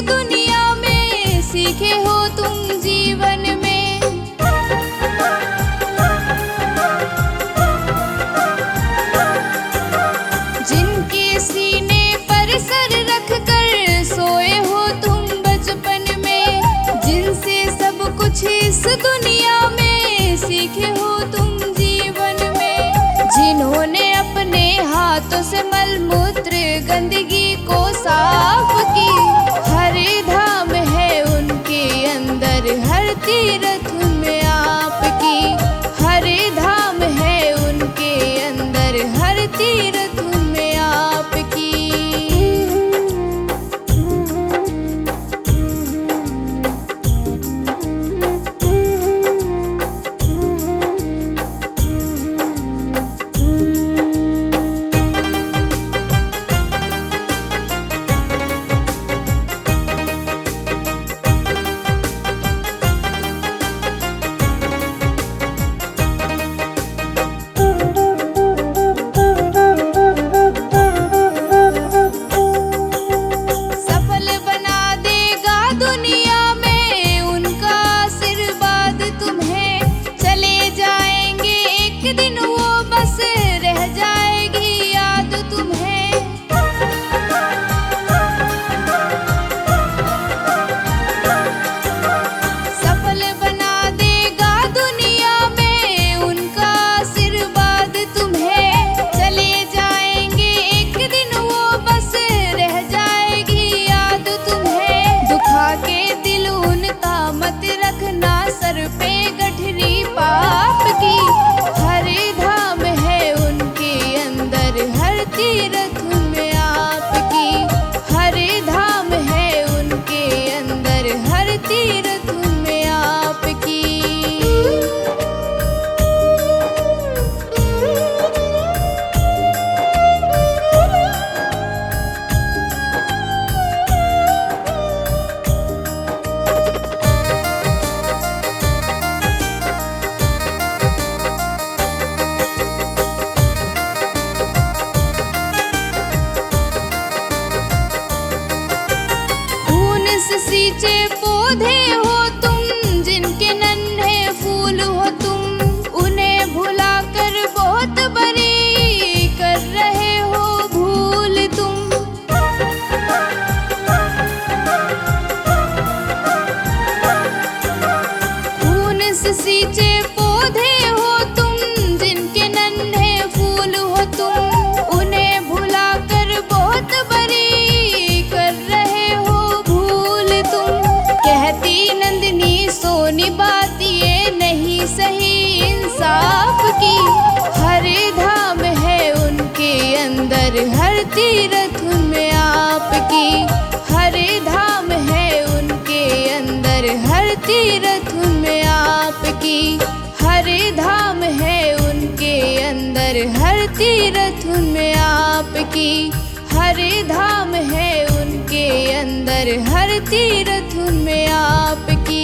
दुनिया में सीखे हो तुम जीवन में। जिनके सीने पर सर रख कर सोए हो तुम बचपन में, जिनसे सब कुछ इस दुनिया में सीखे हो तुम जीवन में। जिन्होंने अपने हाथों से मलमूत्र गंदगी को साफ की, हर धाम है उनके अंदर, हर तीर्थ में आपकी। हर धाम है उनके अंदर, हर तीर्थ में आपकी। सींचे पौधे हो तुम, जिनके नन्हे फूल हो तुम, उन्हें भुलाकर बहुत बड़ी कर रहे हो भूल तुम। खून से सींचे पौधे हो तुम, जिनके नन्हे फूल हो तुम, उन्हें भुलाकर बहुत बड़ी कर रहे हो भूल तुम। कहती नंदिनी सोनी बात ये नहीं सही इंसाफ की, हर धाम है उनके अंदर, हर तीर्थ में आपकी। हर धाम है उनके अंदर, हर तीर्थ में आपकी। हर धाम है उनके अंदर, हर तीर्थ में आपकी। हर धाम है उनके अंदर, हर तीर्थ में आपकी।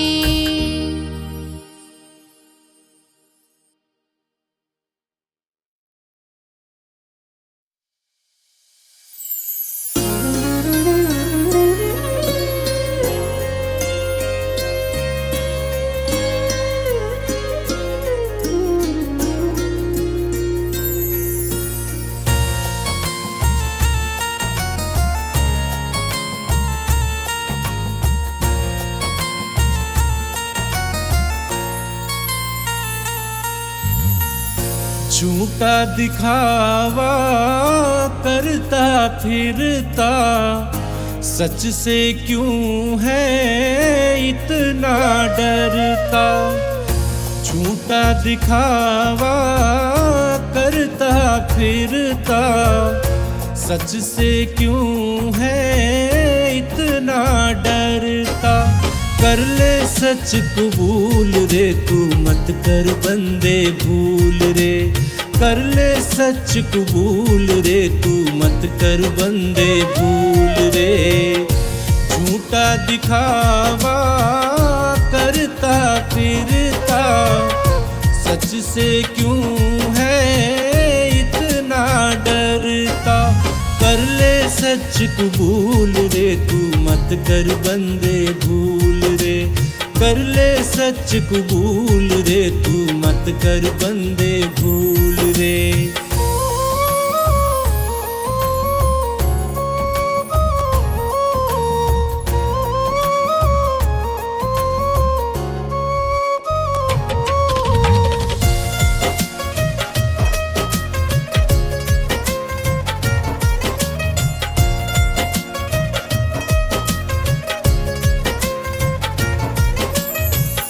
झूठा दिखावा करता फिरता, सच से क्यों है इतना डरता। झूठा दिखावा करता फिरता, सच से क्यों है इतना डरता। कर ले सच कबूल रे, तू मत कर बंदे भूल रे। कर ले सच कबूल रे, तू मत कर बंदे भूल रे। झूठा दिखावा करता फिरता, सच से क्यों है इतना डरता। कर ले सच कबूल रे, तू मत मत कर बंदे भूल रे। कर ले सच कबूल रे, तू मत कर बंदे भूल रे।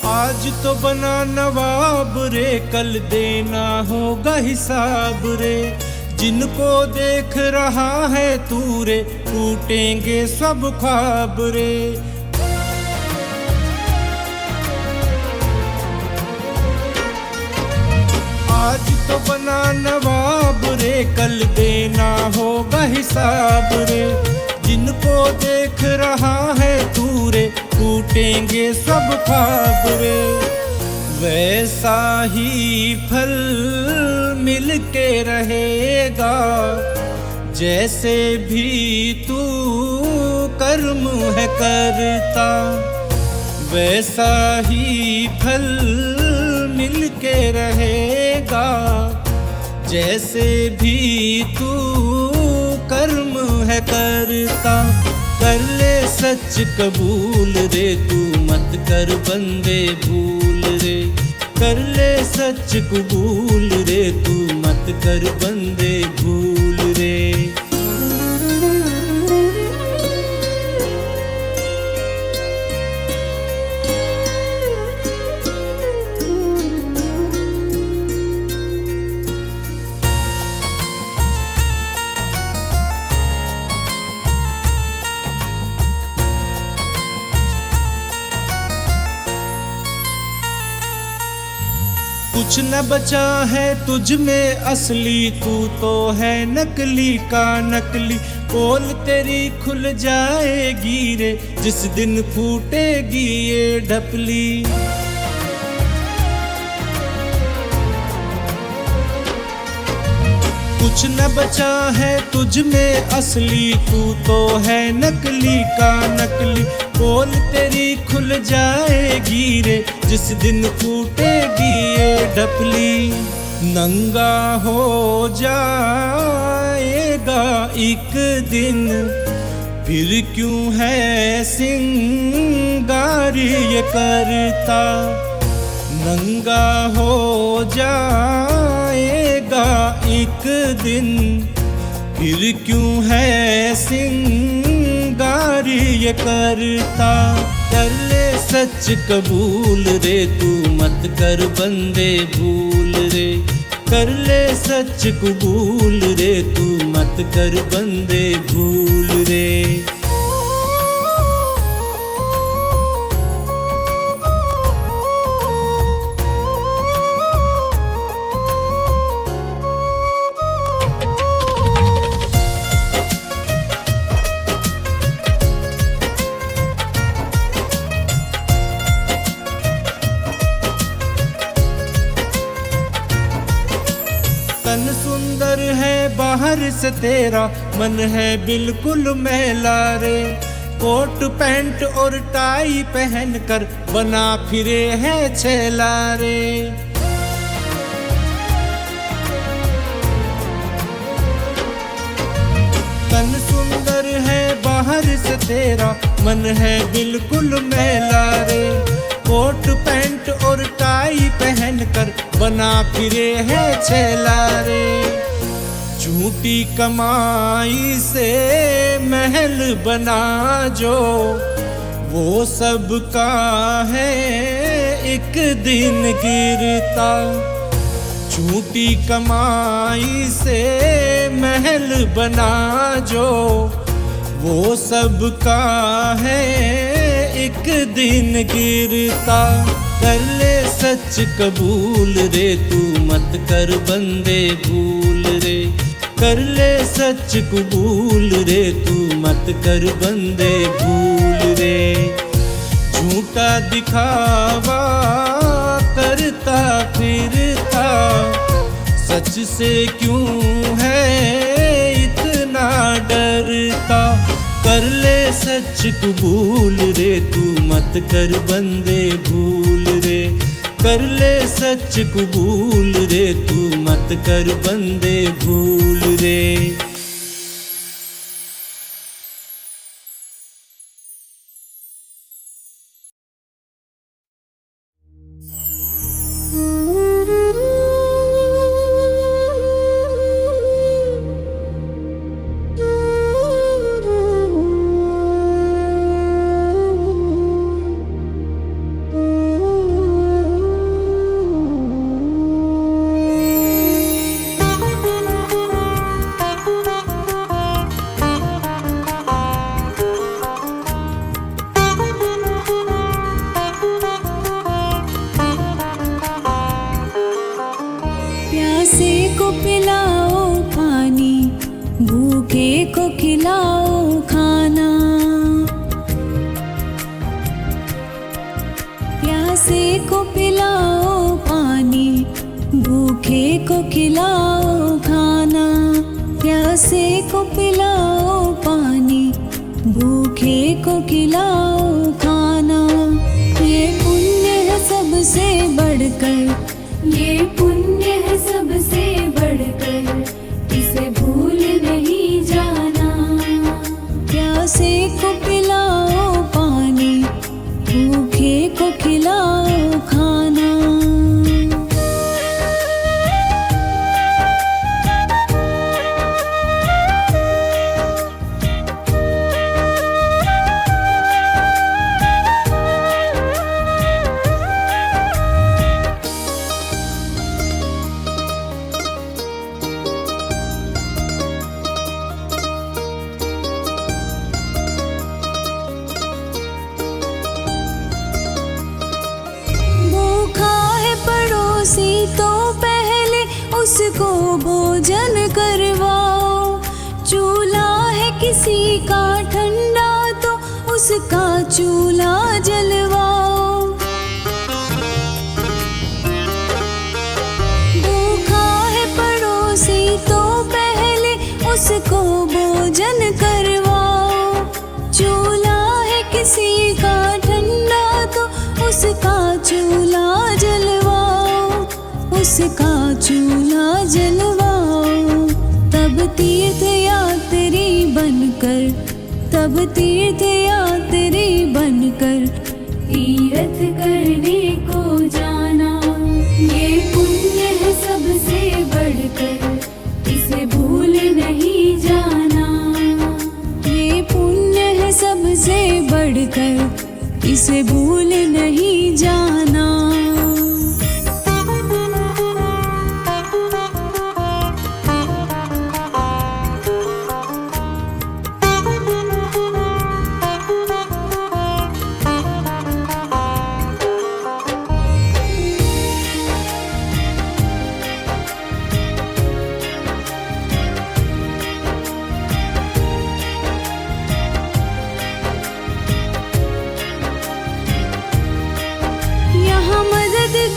आज तो बना नवाब रे, कल देना होगा हिसाब रे। जिनको देख रहा है तू रे, टूटेंगे सब ख्वाब रे। आज तो बना नवाब रे, कल देना होगा हिसाब रे। जिनको देख रहा है तू रे, टूटेंगे सब ख्वाब रे। वैसा ही फल मिल के रहेगा, जैसे भी तू कर्म है करता। वैसा ही फल मिल के रहेगा, जैसे भी तू कर्म है करता। कर ले सच कबूल रे, तू मत कर बंदे भूल रे। कर ले सच कबूल रे, तू मत कर बंदे भूल रे। कुछ न बचा है तुझ में असली, तू तो है नकली का नकली। पोल तेरी खुल जाएगी रे, जिस दिन फूटेगी ये ढपली। कुछ न बचा है तुझ में असली, तू तो है नकली का नकली। पोल तेरी खुल जाएगी रे, जिस दिन फूटेगी ये ढपली। नंगा हो जाएगा एक दिन, फिर क्यों है सिंगार ये करता। नंगा हो जाएगा एक दिन, फिर क्यों है सिंगार ये करता। कर ले सच कबूल रे, तू मत कर बंदे भूल रे। कर ले सच कबूल रे, तू मत कर बंदे भूल रे। तन सुंदर है बाहर से तेरा, मन है बिल्कुल मैला रे। कोट पैंट और टाई पहनकर बना फिरे है छैला रे। तन सुंदर है बाहर से तेरा, मन है बिल्कुल मैला रे। कोट पैंट और टाई पहनकर बना फिरे है छैला रे। झूठी कमाई से महल बना जो, वो सब का है एक दिन गिरता। झूठी कमाई से महल बना जो, वो सब का है एक दिन गिरता। कर ले सच कबूल रे, तू मत कर बंदे भूल रे। कर ले सच कबूल रे, तू मत कर बंदे भूल रे। झूठा दिखावा करता फिरता, सच से क्यों है इतना डरता। कर ले सच कबूल रे, तू मत कर बंदे भूल रे। कर ले सच कबूल रे, तू मत कर बंदे भूल रे। प्यासे को पिलाओ पानी, भूखे को खिलाओ खाना। प्यासे को पिलाओ पानी, भूखे को खिलाओ खाना। प्यासे को पिलाओ पानी, भूखे को खिलाओ खाना। ये पुण्य है सबसे बढ़कर, ये पुण्य है सबसे बढ़कर, इसे भूल नहीं जाना। प्यासे को पिलाओ पानी, भूखे को खिलाओ खाना। तो पहले उसको भोजन करवाओ। चूल्हा है किसी का ठंडा तो उसका चूल्हा जलवाओ। भूखा है पड़ोसी तो पहले उसको भोजन करवाओ। चूल्हा है किसी का ठंडा तो उसका चूल्हा जलवाओ, उसका चूल्हा जलवाओ। तब तीर्थ यात्री बनकर, तब तीर्थ यात्री बनकर तीर्थ करने को जाना। ये पुण्य है सबसे बढ़कर, इसे भूल नहीं जाना। ये पुण्य है सबसे बढ़कर, इसे भूल नहीं जाना।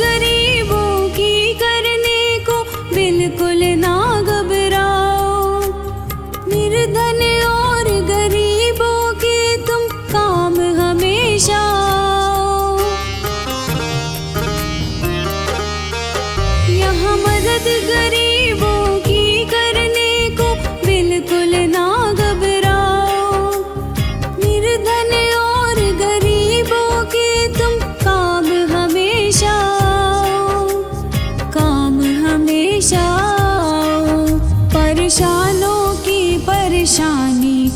गरीबों की करने को बिल्कुल ना घबराओ। निर्धन और गरीबों के तुम काम हमेशा आओ। यहाँ मदद गरीबों की करने को बिल्कुल ना घबराओ। निर्धन और गरीबों के तुम काम हमेशा, काम हमेशा। परेशानों की परेशानी,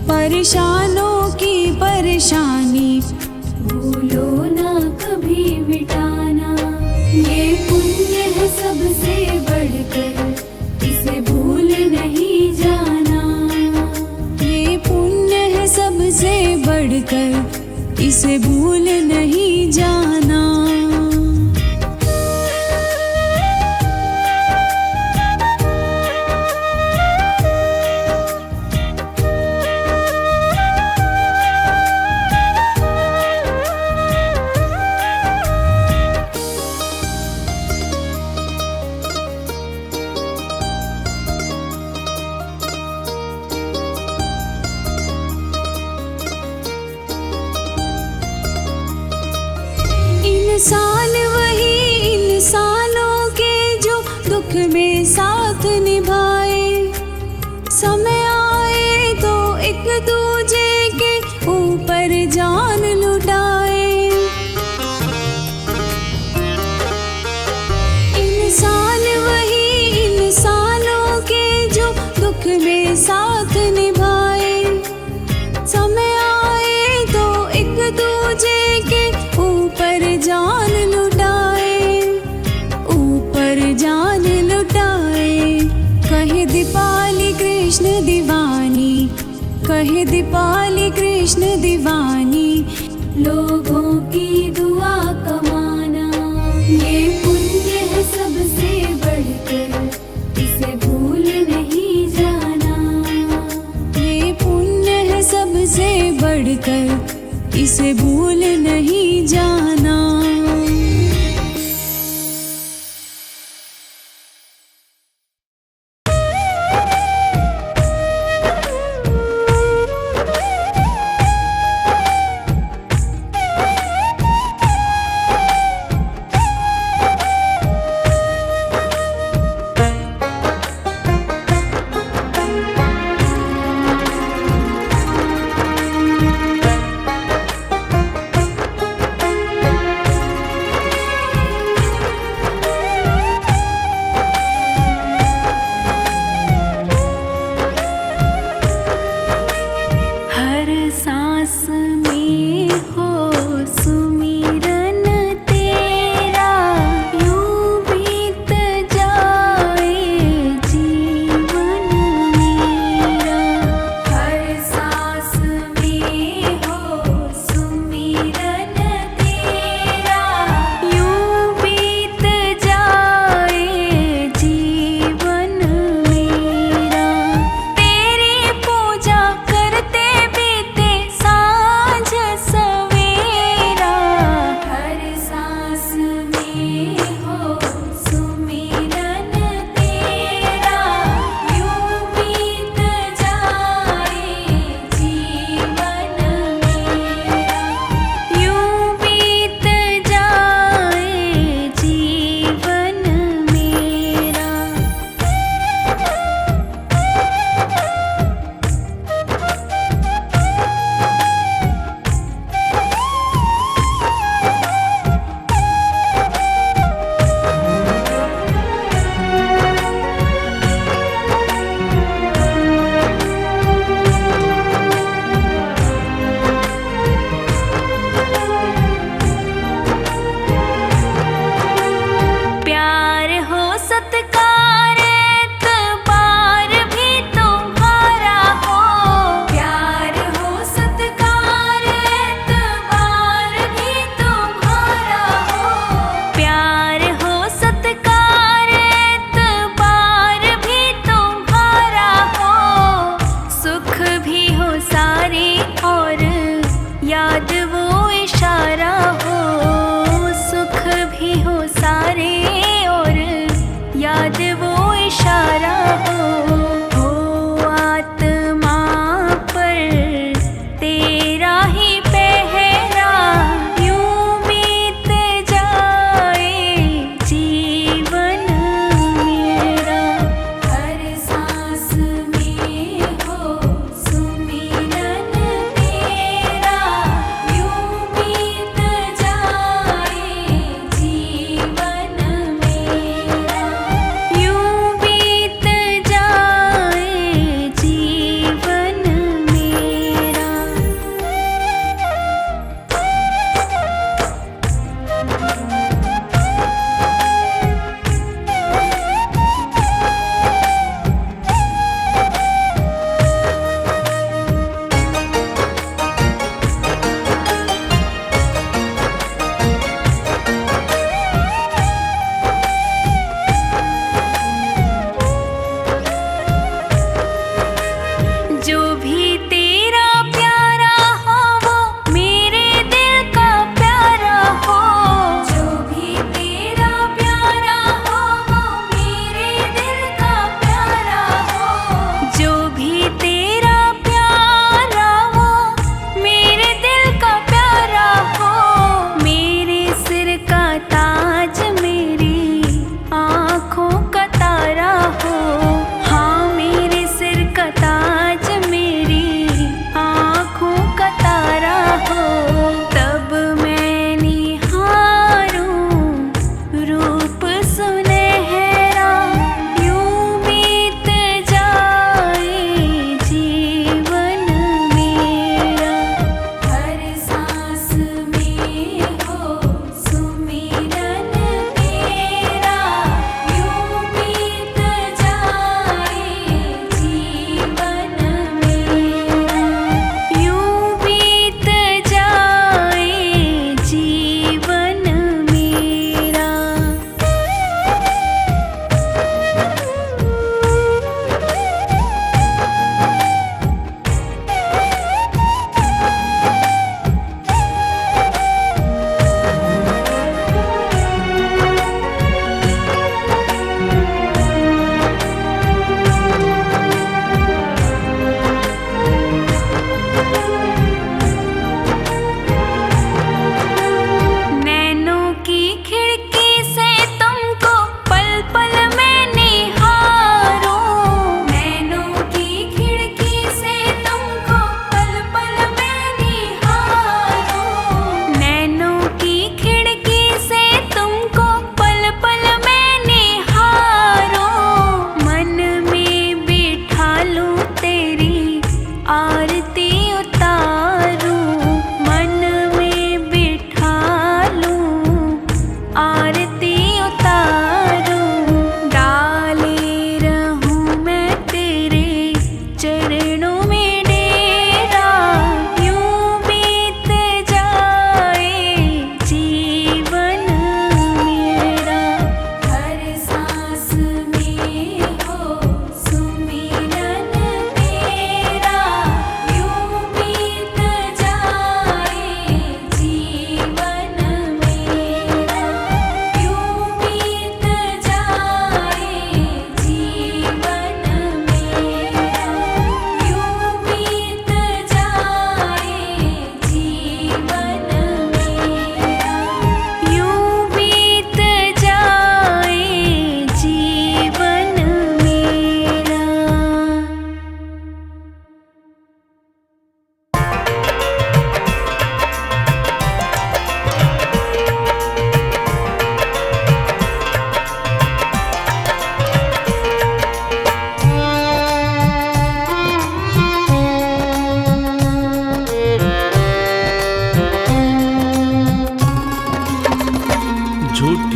परेशानों की परेशानी भूलो ना कभी मिटाना। ये पुण्य है सबसे बढ़कर, इसे भूल नहीं जाना। ये पुण्य है सबसे बढ़कर, इसे भूल नहीं जाना। इंसान वही इंसानों के जो दुख में साथ निभाए, समय आए तो एक दूजे के ऊपर जान लुटाए। इंसान वही इंसानों के जो दुख में साथ निभाए, समय आए तो एक दूजे के ऊपर जान लुटाए, ऊपर जान लुटाए। कहे दीपाली कृष्ण दीवानी, कहे दीपाली कृष्ण दीवानी, लोगों की दुआ कमाना ये पुण्य है सबसे बढ़कर, इसे भूल नहीं जाना। ये पुण्य है सबसे बढ़कर, इसे भूल नहीं जाना।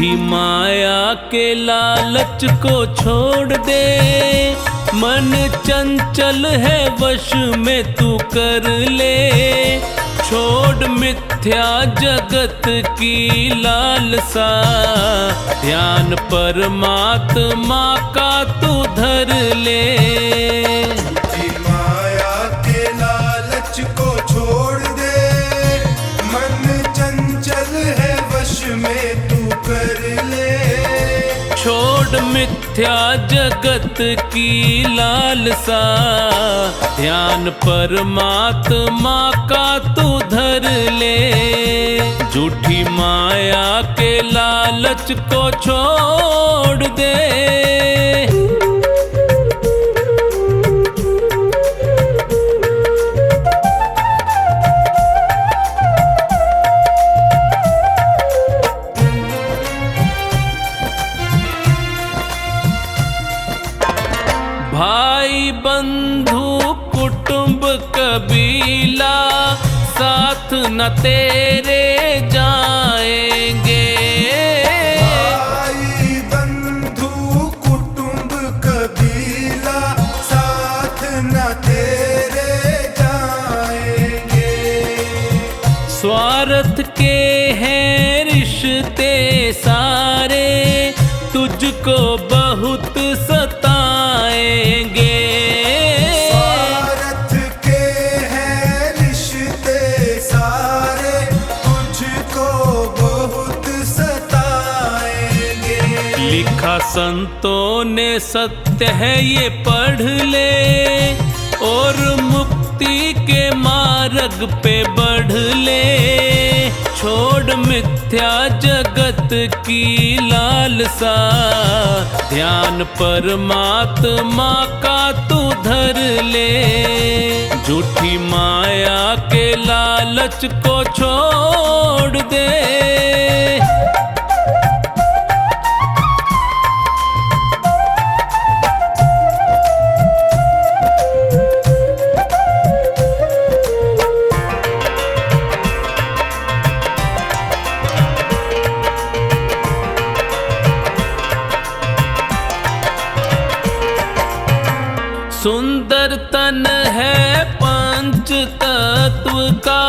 झूठी माया के लालच को छोड़ दे, मन चंचल है वश में तू कर ले। छोड़ मिथ्या जगत की लालसा, ध्यान परमात्मा का तू धर ले। माया के लालच को छोड़ दे, मन चंचल है वश में तू कर ले। छोड़ मिथ्या जगत की लालसा, ध्यान परमात्मा का तू धर ले। झूठी माया के लालच को छोड़ दे। भाई बंधु कुटुंब कबीला साथ न तेरे जाएंगे। भाई बंधु कुटुंब कबीला साथ न तेरे जाएंगे। स्वार्थ के हैं रिश्ते सारे, तुझको बहुत सताएंगे। स्वार्थ के हैं रिश्ते सारे, तुझको बहुत सताएंगे। लिखा संतों ने सत्य है ये पढ़ ले, और मुक्ति के मार्ग पे बढ़ ले। छोड़ मिथ्या जगत की लालसा, ध्यान परमात्मा का तू धर ले। झूठी माया के लालच को छोड़ दे। सुंदर तन है पंच तत्व का,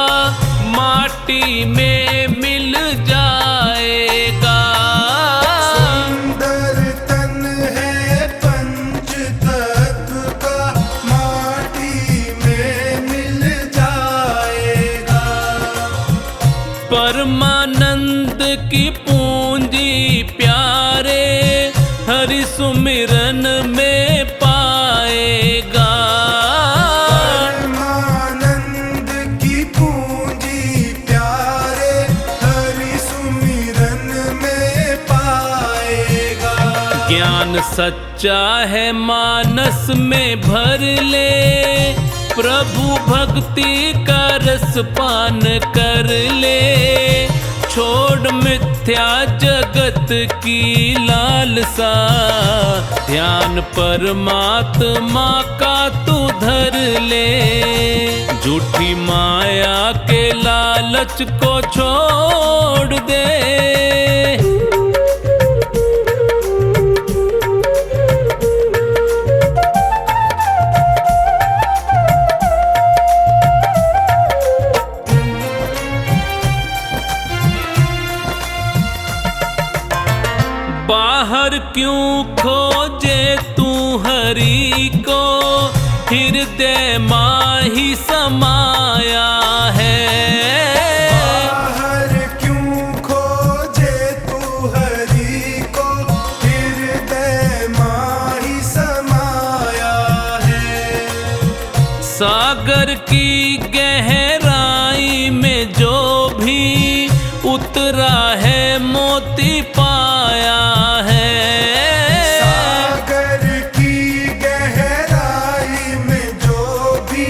माटी में मिल जाएगा। सुंदर तन है पंच तत्व का, माटी में मिल जाएगा। परमानंद की पूंजी प्यारे, हरि सुमिरन में पाएगा। परमानंद की पूंजी प्यारे, हरि सुमिरन में पाएगा। ज्ञान सच्चा है मानस में भर ले, प्रभु भक्ति का रस पान कर ले। छोड़ मिथ्या जगत की लालसा, ध्यान परमात्मा का तू धर ले। झूठी माया के लालच को छोड़ दे। बाहर क्यों खोजे तू हरि को, हृदय माही समाया है। बाहर क्यों खोजे तू हरि को, हृदय माही समाया है। सागर की गहराई में जो भी उतरा है मोती पाया है। सागर की गहराई में जो भी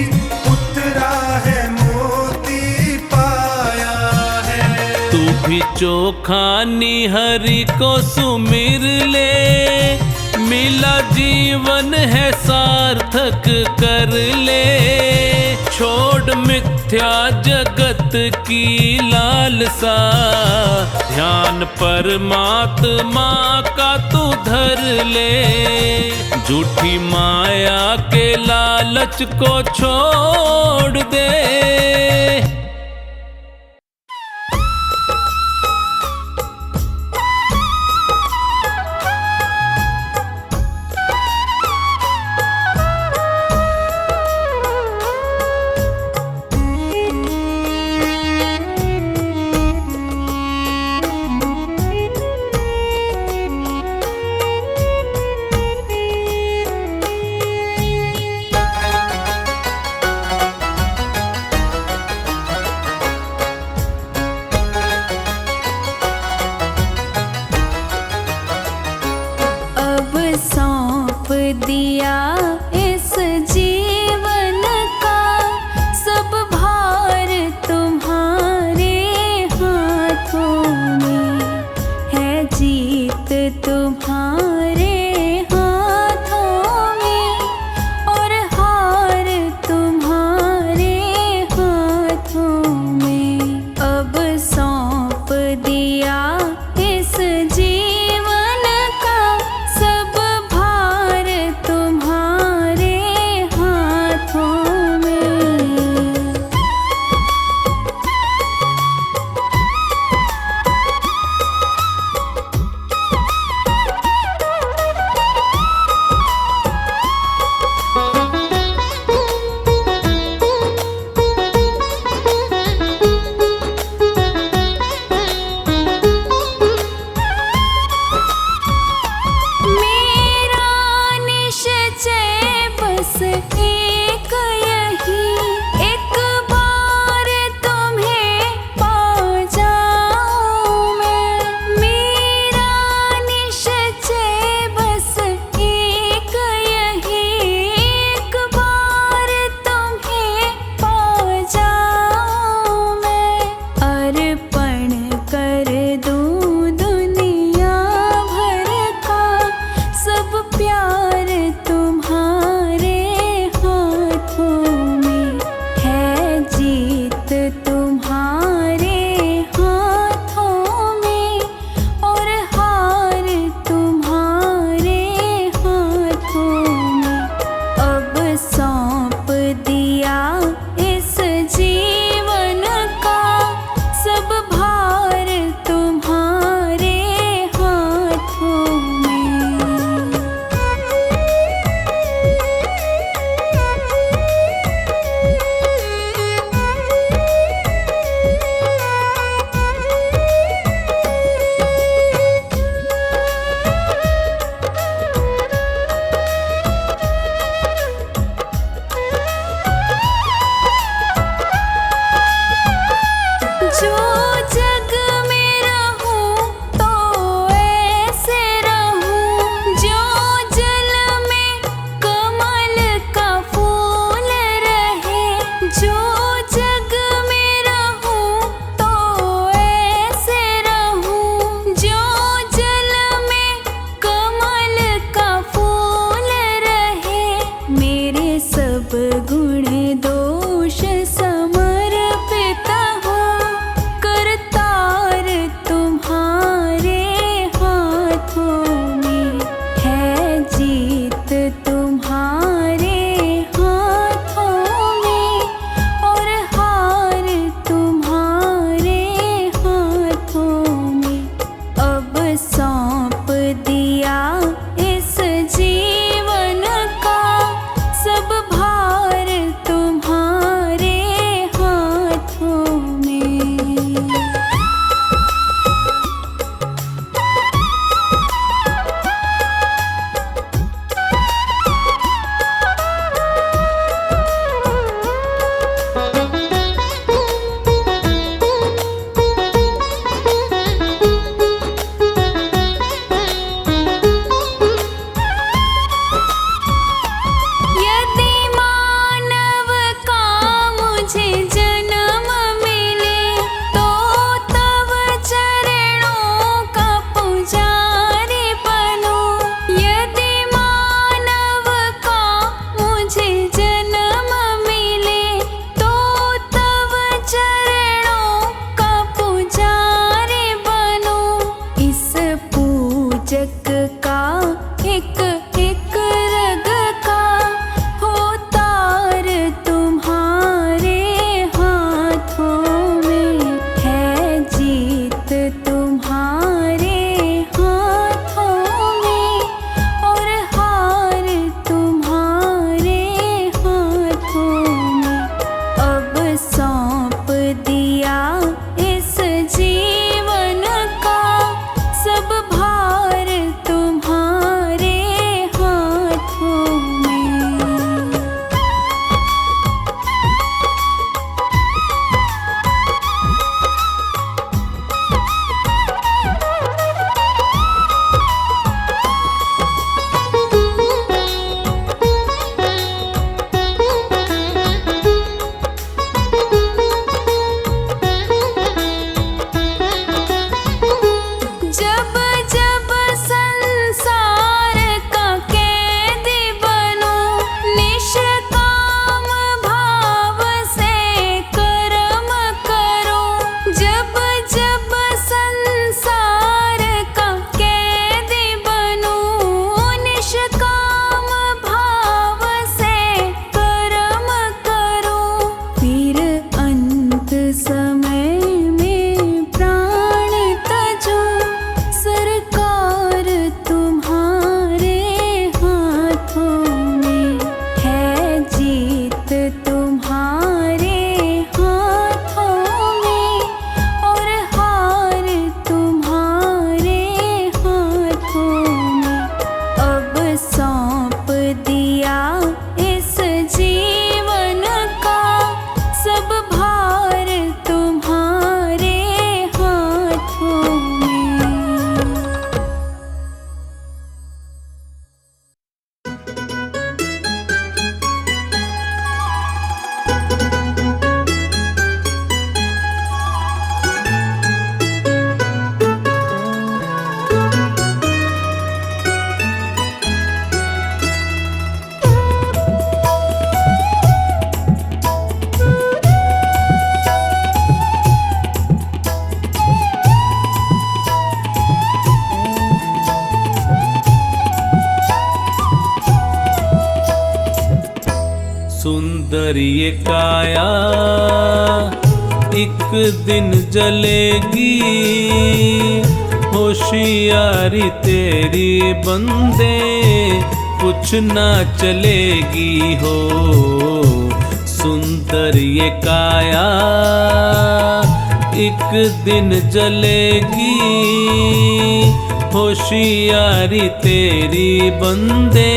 उतरा है मोती पाया है। तू भी चोखा निहरि को सुमिर ले, मिला जीवन है सार्थक कर ले। छोड़ मिथ्या मिथ्या जगत की लालसा, ध्यान परमात्मा का तू धर ले। झूठी माया के लालच को छोड़ दे। दिया इस जीवन का सब भार तुम्हारे हाथों में है, जीत तुम्हारे हाथों में और हार तुम्हारे हाथों में। अब सौंप दिया इस जीवन का सब भार तुम्हारे हाथों में। मेरा निश्चय बस एक यही, एक बार तुम्हें पा जाऊं मैं। मेरा निश्चय बस एक यही, एक बार तुम्हें पा जाऊं मैं। अर्पण कर दूं दुनिया भर का सब प्यार तुम्हारे हाथों में है, जीत तुम्हारे हाथों में और हार तुम्हारे हाथों में। अब सौंप दिया इस जीवन का सब भार तुम्हारे हाथों में। जो जग में रहूं तो ऐसे रहूं, जो जल में कमल का फूल रहे। जो जग में रहूं तो ऐसे रहूं, जो जल में कमल का फूल रहे। मेरे सब गुण दोष समर्पित हो, करतार तुम्हारे हाथों में है, जीत तुम्हारे हाथों में और हार तुम्हारे हाथों में। अब सौंप दिया इस जीवन का सब भार तुम्हारे ये काया एक दिन जलेगी, होशियारी तेरी बंदे कुछ ना चलेगी हो। सुंदर ये काया एक दिन जलेगी, होशियारी तेरी बंदे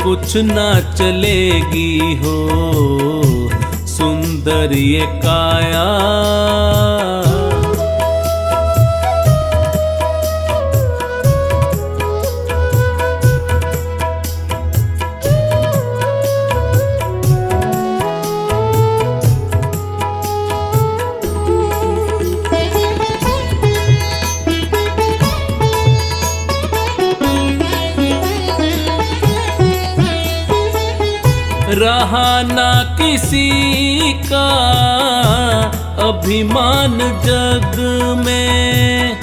कुछ ना चलेगी हो। सुंदर ये काया। रहा ना किसी का अभिमान जग में,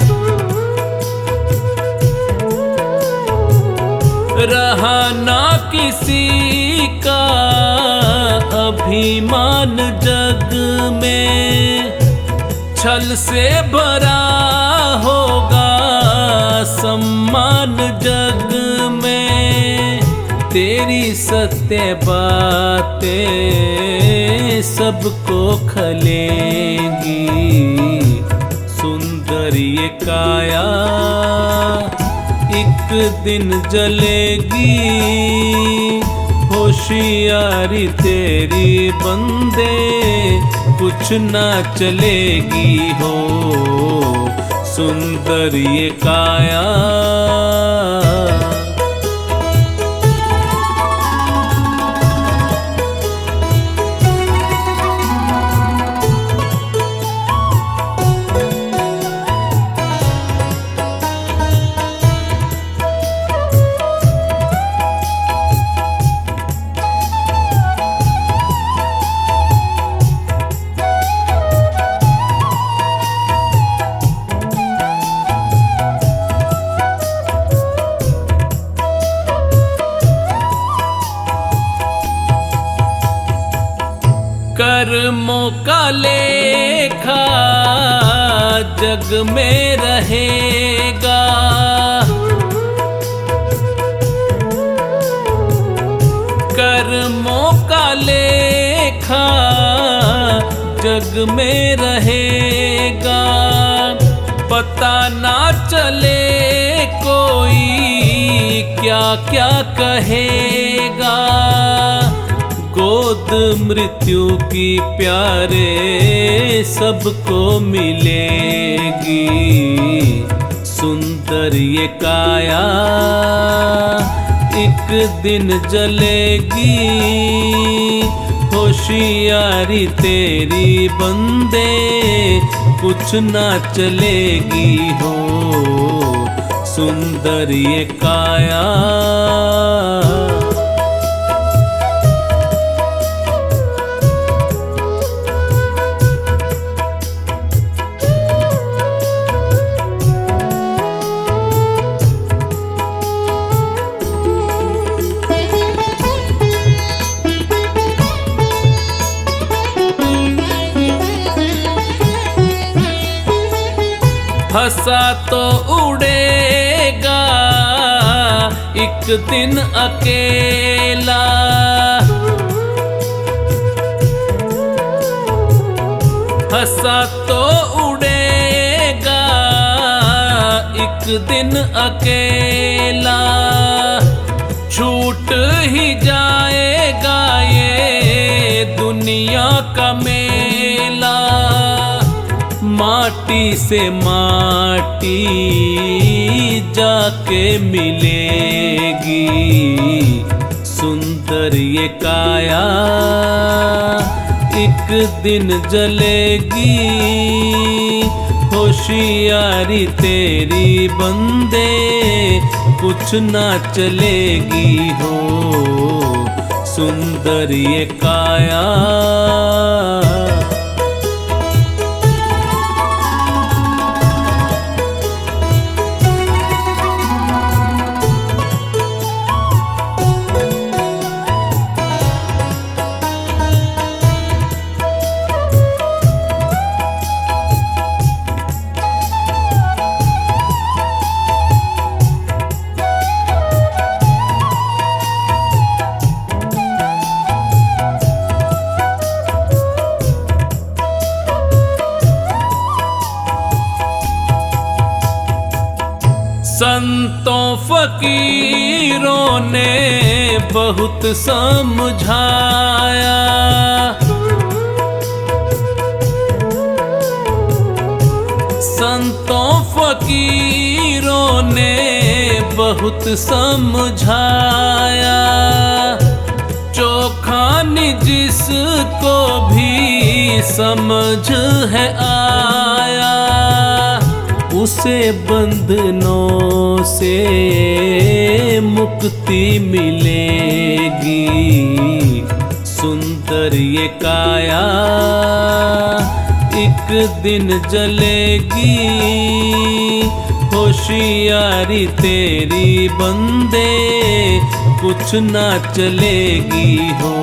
रहा ना किसी का अभिमान जग में। छल से भरा होगा सम्मान जग में। तेरी सत्य बातें सबको खलेंगी। सुंदर ये काया एक दिन जलेगी, होशियारी तेरी बंदे कुछ ना चलेगी हो। सुंदर ये काया। कर्मों का लेखा जग में रहेगा, कर्मों का लेखा जग में रहेगा। पता ना चले कोई क्या क्या कहेगा। गोद मृत्यु की प्यारे सबको मिलेगी। सुंदर ये काया एक दिन जलेगी, होशियारी तेरी बंदे कुछ ना चलेगी हो। सुंदर ये काया। हंसा तो उड़ेगा एक दिन अकेला, हंसा तो उड़ेगा एक दिन अकेला। छूट ही जाएगा ये दुनिया का मेला। माटी से माटी जाके मिलेगी। सुंदर ये काया एक दिन जलेगी, होशियारी तेरी बंदे कुछ ना चलेगी हो। सुंदर ये काया। संतों फकीरों ने बहुत समझाया, संतों फकीरों ने बहुत समझाया। चोखान जिसको भी समझ है आया, उसे बंधनों से मुक्ति मिलेगी। सुंदर ये काया एक दिन जलेगी। होशियारी तेरी बंदे कुछ ना चलेगी हो।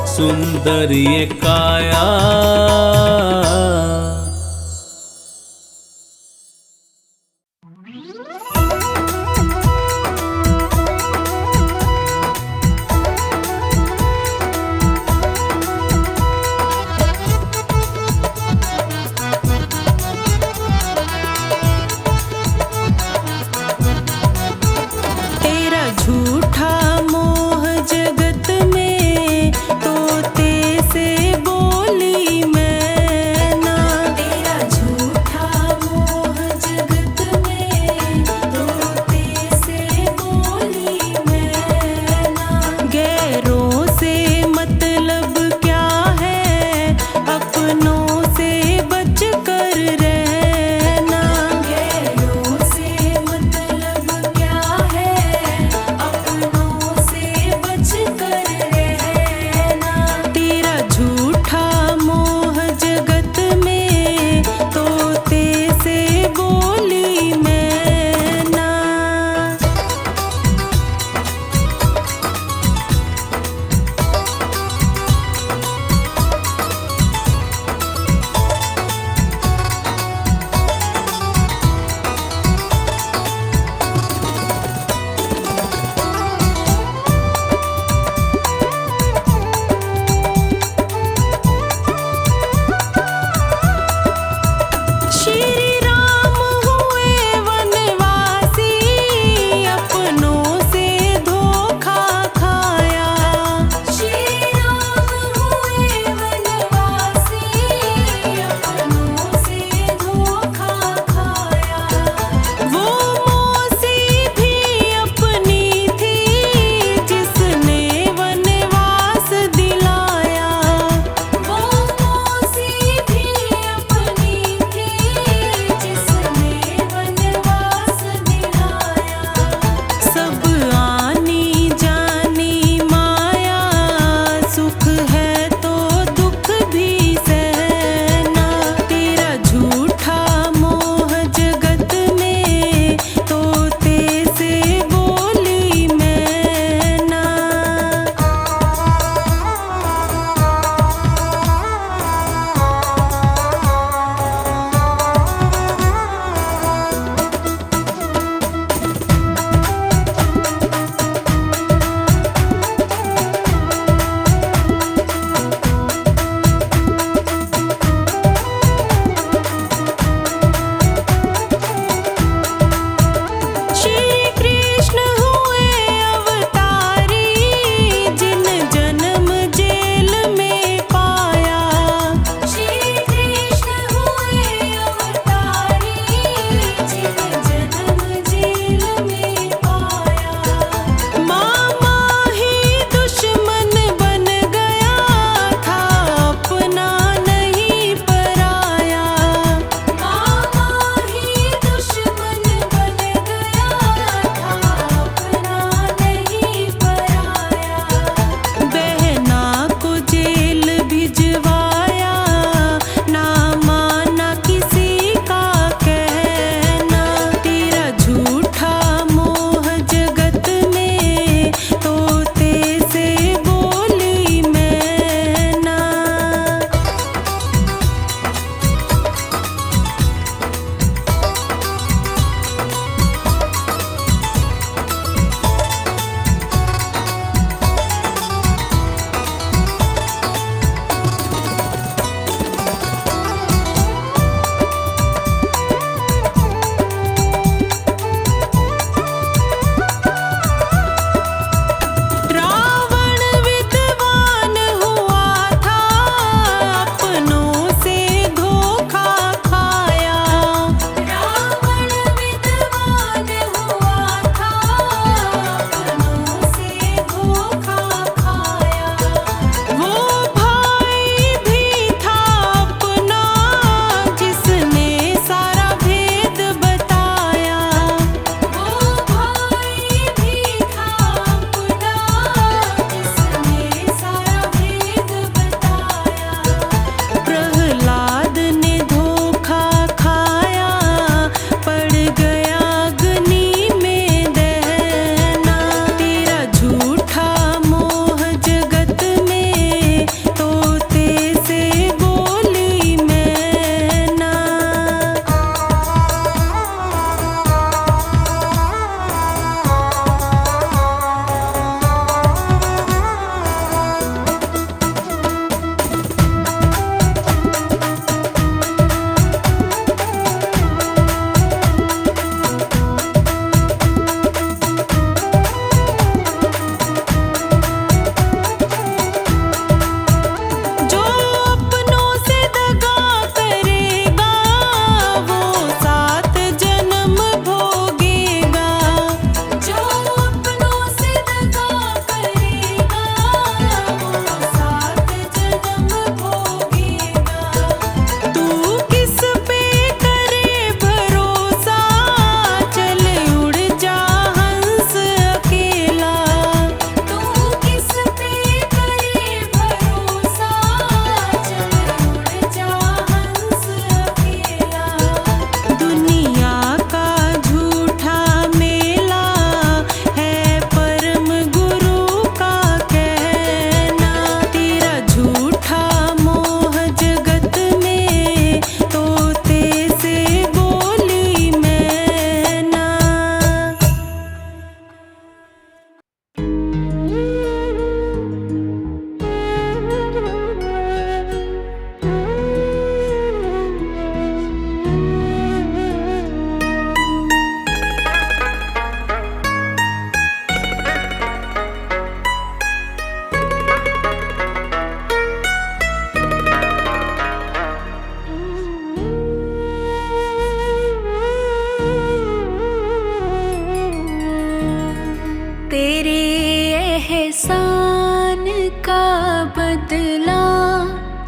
सुंदर ये काया। झूठा मोह जगत में तोते से बोली मैं,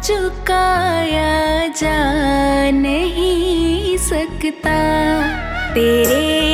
चुकाया जा नहीं सकता। तेरे